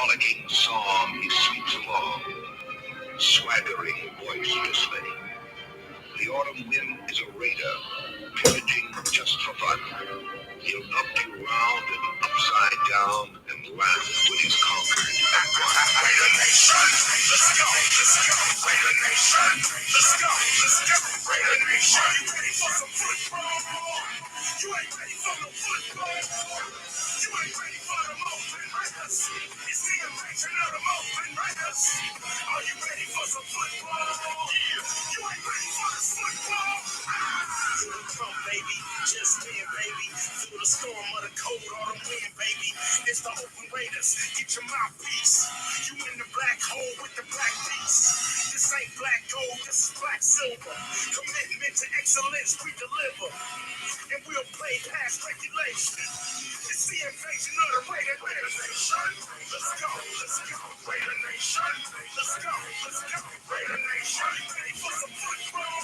frolicking song he sweeps along, swaggering boisterously. The autumn wind is a raider, pillaging just for fun. He'll knock you round and upside down and laugh when he's conquered. Raider Nation, let's go, let's go. Raider Nation, let's go, let's go. Raider Nation, you ready for some football? You ain't ready for no football. You ain't ready for the Oakland Raiders. It's the invasion of the Oakland Raiders. Are you ready for some football? Yeah. You ain't ready for this football. Here it come, baby. Just being, baby. Through the storm of the cold autumn wind, baby. It's the Oakland Raiders. Get your mouthpiece. You in the black hole with the black beast. This ain't black gold, this is black silver. Commitment to excellence, we deliver. And we'll play past regulation. It's the invasion of the Raider Nation. Let's go, let's go, Raider Nation. Let's go, let's go, Raider Nation. You ready for some football?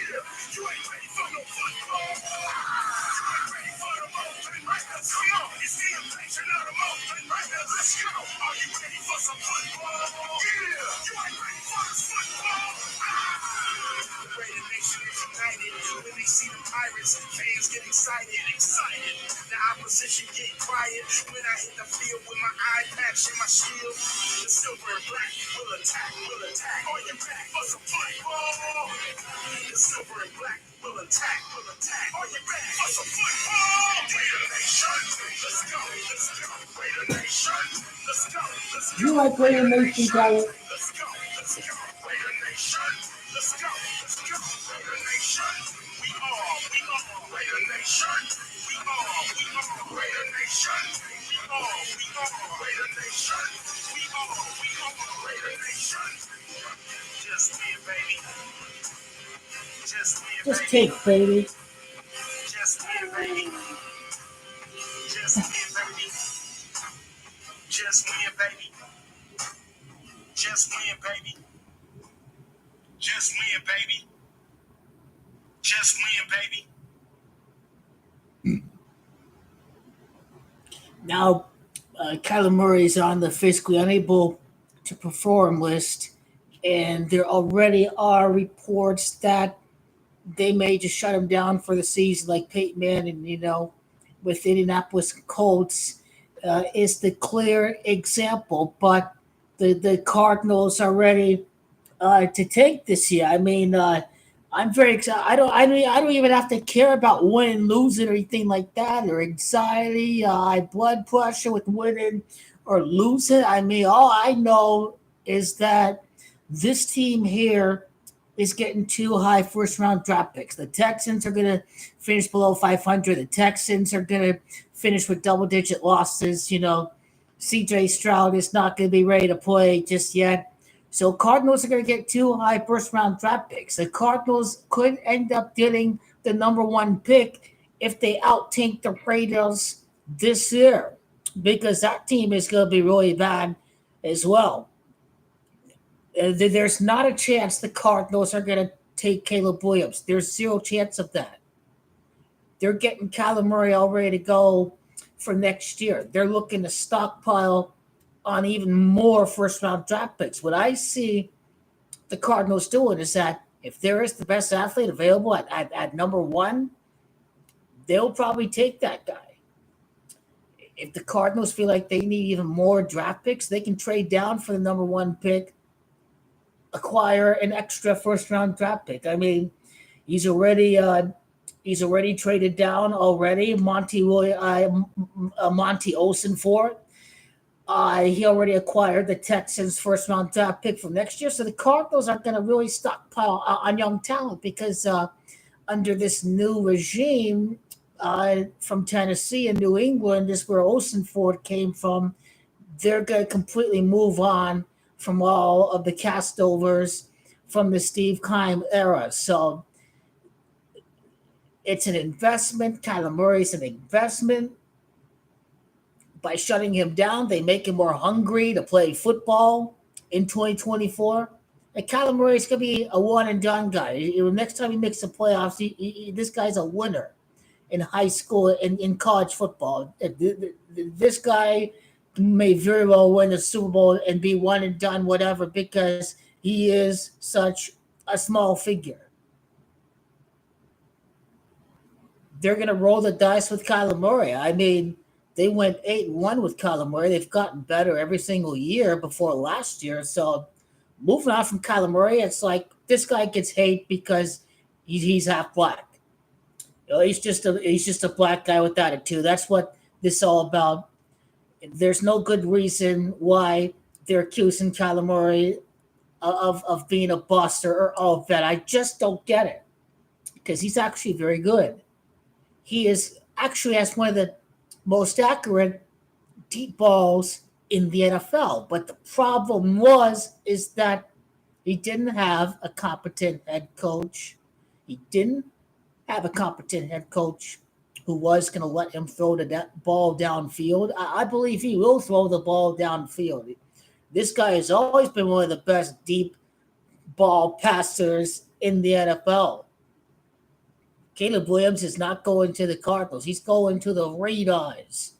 Yeah, you ain't ready for no football. You ain't ready for the Oakland Raiders. Come on, it's the invasion of the Oakland Raiders. Let's go. Are you ready for some football? Yeah, you ain't ready for this football. The Raider Nation is united. When they see the Pirates, fans get excited. The opposition get quiet. When I hit the field with my eye patch and my shield, the silver and black will attack. Are you back for some football? The silver and black will attack. Are you back for some football? Raider Nation, let's go. Raider Nation, let's go. You like Raider Nation, Tyler? Let's go. Raider Nation, let's go. Raider Nation, we are Raider Nation. We are Raider Nation. We are Raider Nation. We are Raider Nation. Just win, baby. Just take, baby. Just win, baby. Just win, baby. Just win, baby. Just win, baby. Just win, baby. Just win, baby. Now, Kyler Murray is on the physically unable to perform list, and there already are reports that they may just shut him down for the season, like Peyton Manning, with Indianapolis Colts is the clear example. But the Cardinals are ready to take this year. I mean, I'm very excited. I don't even have to care about winning, losing, or anything like that, or anxiety, blood pressure with winning or losing. I mean, all I know is that this team here is getting too high first round draft picks. The Texans are going to finish below 500. The Texans are going to finish with double digit losses. CJ Stroud is not going to be ready to play just yet. So Cardinals are going to get too high first round draft picks. The Cardinals could end up getting the number one pick if they out-tank the Raiders this year, because that team is going to be really bad as well. There's not a chance the Cardinals are going to take Caleb Williams. There's zero chance of that. They're getting Kyler Murray all ready to go for next year. They're looking to stockpile on even more first-round draft picks. What I see the Cardinals doing is that if there is the best athlete available at number one, they'll probably take that guy. If the Cardinals feel like they need even more draft picks, they can trade down for the number one pick, acquire an extra first-round draft pick. I mean, he's already traded down already. Monty Olsen for it. He already acquired the Texans' first-round draft pick for next year. So the Cardinals are going to really stockpile on young talent because under this new regime from Tennessee and New England is where Olsen Ford came from. They're going to completely move on from all of the castovers from the Steve Keim era. So it's an investment. Kyler Murray's an investment. By shutting him down, they make him more hungry to play football in 2024. And Kyler Murray's going to be a one-and-done guy. Next time he makes the playoffs, this guy's a winner in high school and in college football. This guy may very well win the Super Bowl and be one and done, whatever, because he is such a small figure. They're going to roll the dice with Kyler Murray. I mean, they went 8-1 with Kyler Murray. They've gotten better every single year before last year. So moving on from Kyler Murray, it's like this guy gets hate because he's half black. You know, he's just a black guy with attitude. That's what this is all about. There's no good reason why they're accusing Kyler Murray of being a bust or all of that. I just don't get it because he's actually very good. He is actually has one of the most accurate deep balls in the NFL. But the problem is that he didn't have a competent head coach. He didn't have a competent head coach who was going to let him throw the ball downfield. I believe he will throw the ball downfield. This guy has always been one of the best deep ball passers in the NFL. Caleb Williams is not going to the Cardinals. He's going to the RAIDAAS.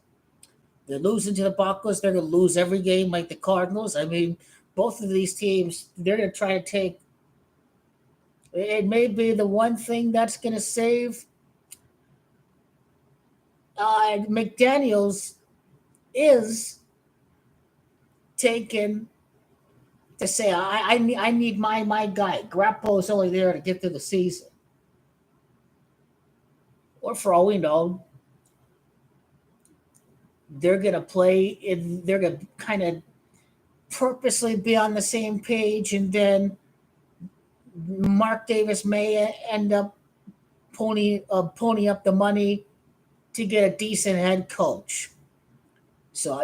They're losing to the Broncos. They're going to lose every game like the Cardinals. I mean, both of these teams, they're going to try to take. It may be the one thing that's going to save McDaniels is taken to say, I need my guy. Garoppolo is only there to get through the season. Or for all we know, they're going to they're going to kind of purposely be on the same page, and then Mark Davis may end up pony up the money to get a decent head coach. So,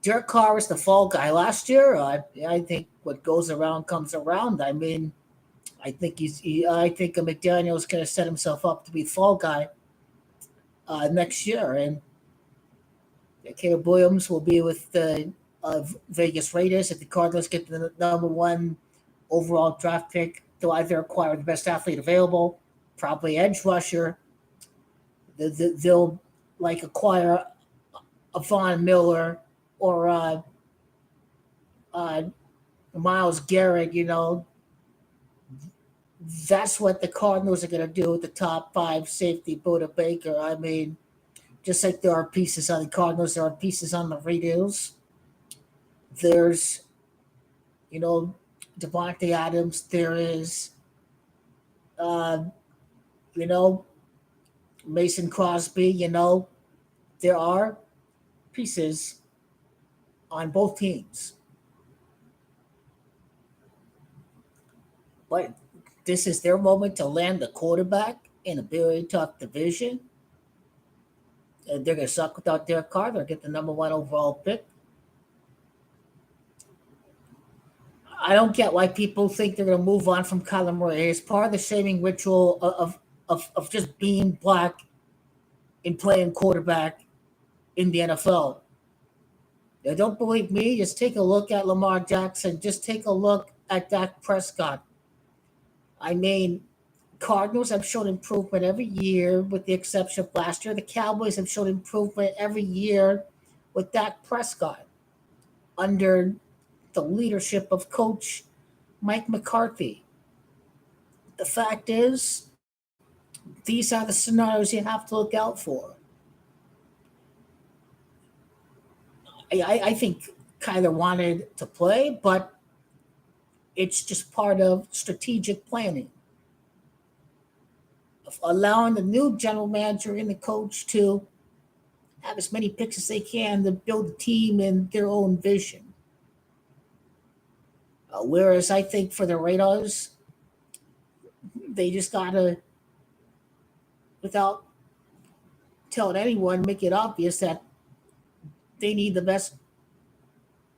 Derek Carr was the fall guy last year. I think what goes around comes around. I mean, I think McDaniel's going to set himself up to be fall guy next year, and Caleb Williams will be with the Vegas Raiders. If the Cardinals get the number one overall draft pick, they'll either acquire the best athlete available, probably edge rusher. They'll like acquire a Von Miller or Miles Garrett. That's what the Cardinals are going to do with the top five safety, Buda Baker. I mean, just like there are pieces on the Cardinals, there are pieces on the Raiders. There's, Devontae Adams. There is, uh, you know, Mason Crosby. There are pieces on both teams. But this is their moment to land the quarterback in a very tough division. And they're going to suck without Derek Carr. They'll get the number one overall pick. I don't get why people think they're going to move on from Kyler Murray. It's part of the shaming ritual of just being black and playing quarterback in the NFL. Now, don't believe me? Just take a look at Lamar Jackson. Just take a look at Dak Prescott. I mean, Cardinals have shown improvement every year, with the exception of last year. The Cowboys have shown improvement every year with Dak Prescott under the leadership of Coach Mike McCarthy. The fact is, these are the scenarios you have to look out for. I think Kyler wanted to play, but it's just part of strategic planning, of allowing the new general manager and the coach to have as many picks as they can to build a team in their own vision. Whereas I think for the Raiders, they just gotta, without telling anyone, make it obvious that they need the best.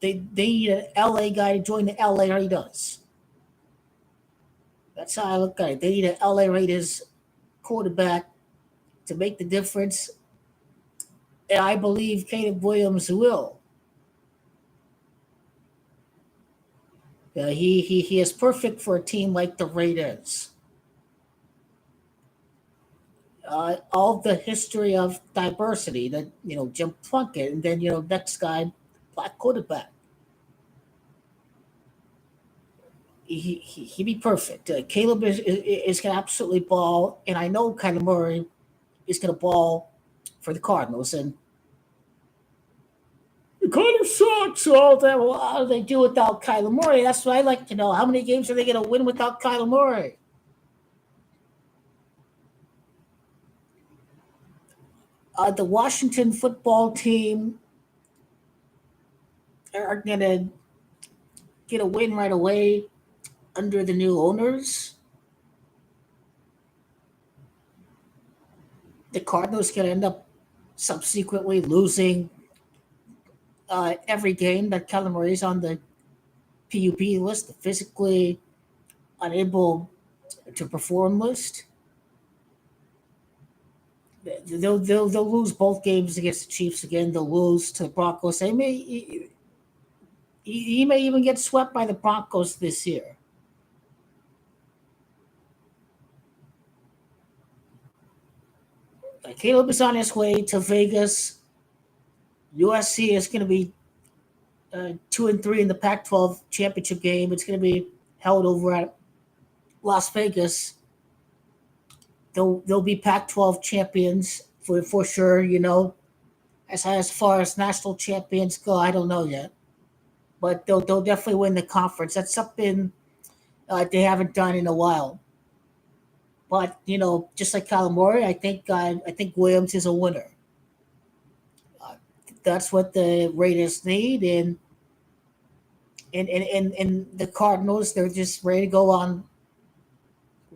They need an LA guy to join the LA Raiders. That's how I look at it. They need an LA Raiders quarterback to make the difference, and I believe Caleb Williams will. He is perfect for a team like the Raiders. All the history of diversity that Jim Plunkett, and then next guy black quarterback. He'd be perfect. Caleb is going to absolutely ball, and I know Kyler Murray is going to ball for the Cardinals. And the Cardinals suck, so how do they do without Kyler Murray? That's what I like to know. How many games are they going to win without Kyler Murray? The Washington football team are going to get a win right away under the new owners. The Cardinals can end up subsequently losing every game that Kyler Murray is on the PUP list, the physically unable to perform list. They'll lose both games against the Chiefs again. They'll lose to the Broncos. He may even get swept by the Broncos this year. Caleb is on his way to Vegas. USC is going to be 2-3 in the Pac-12 championship game. It's going to be held over at Las Vegas. They'll be Pac-12 champions for sure. As far as national champions go, I don't know yet, but they'll definitely win the conference. That's something they haven't done in a while. But just like Kyler Murray, I think Williams is a winner. That's what the Raiders need, and the Cardinals, they're just ready to go on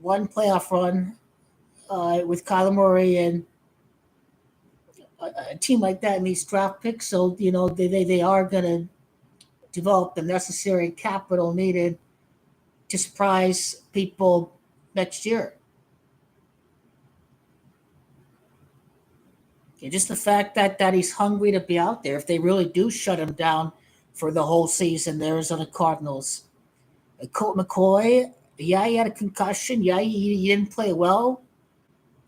one playoff run with Kyler Murray, and a team like that needs draft picks. So they are going to develop the necessary capital needed to surprise people next year. And just the fact that he's hungry to be out there. If they really do shut him down for the whole season, the Arizona Cardinals. Colt McCoy, yeah, he had a concussion. Yeah, he didn't play well.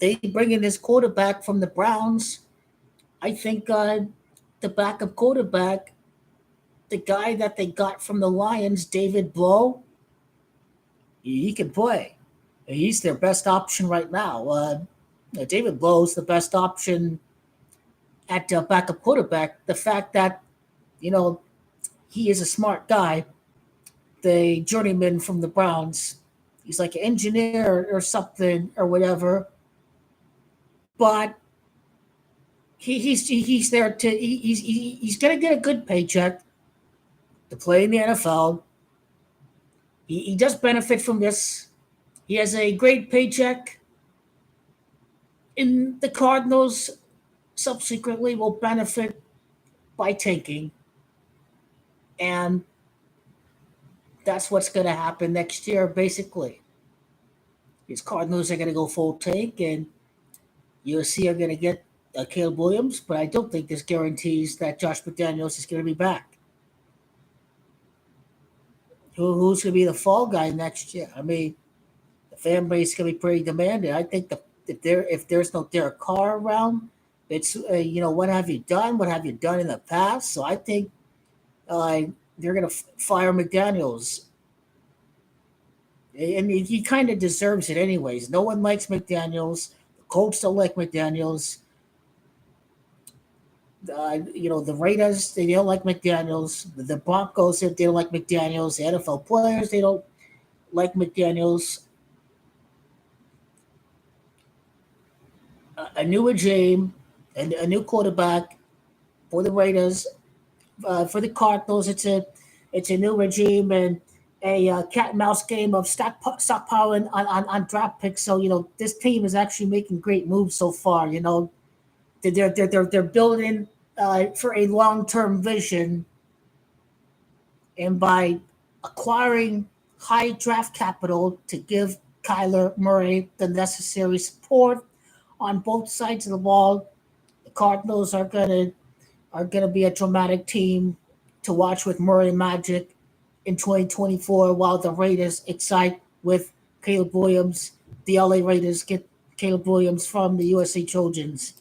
They bring in this quarterback from the Browns. I think the backup quarterback, the guy that they got from the Lions, David Blow, he can play. He's their best option right now. David Blow is the best option at backup quarterback. The fact that, he is a smart guy, the journeyman from the Browns. He's like an engineer or something or whatever. But he's there to he's gonna get a good paycheck to play in the NFL. He does benefit from this. He has a great paycheck. In the Cardinals subsequently will benefit by tanking. And that's what's going to happen next year, basically. These Cardinals are going to go full tank, and USC are going to get Caleb Williams, but I don't think this guarantees that Josh McDaniels is going to be back. Who's going to be the fall guy next year? I mean, the fan base is going to be pretty demanding. I think if there's no Derek Carr around, it's what have you done? What have you done in the past? So I think they're going to fire McDaniels, and he kind of deserves it anyways. No one likes McDaniels. The Colts don't like McDaniels. The Raiders, they don't like McDaniels. The Broncos, they don't like McDaniels. The NFL players, they don't like McDaniels. A new regime, and a new quarterback for the Raiders. For the Cardinals, it's a new regime and a cat and mouse game of stockpiling on draft picks. So this team is actually making great moves so far. They're building for a long-term vision, and by acquiring high draft capital to give Kyler Murray the necessary support on both sides of the ball, the Cardinals are gonna be a dramatic team to watch with Murray Magic in 2024, while the Raiders excite with Caleb Williams. The LA Raiders get Caleb Williams from the USA Trojans.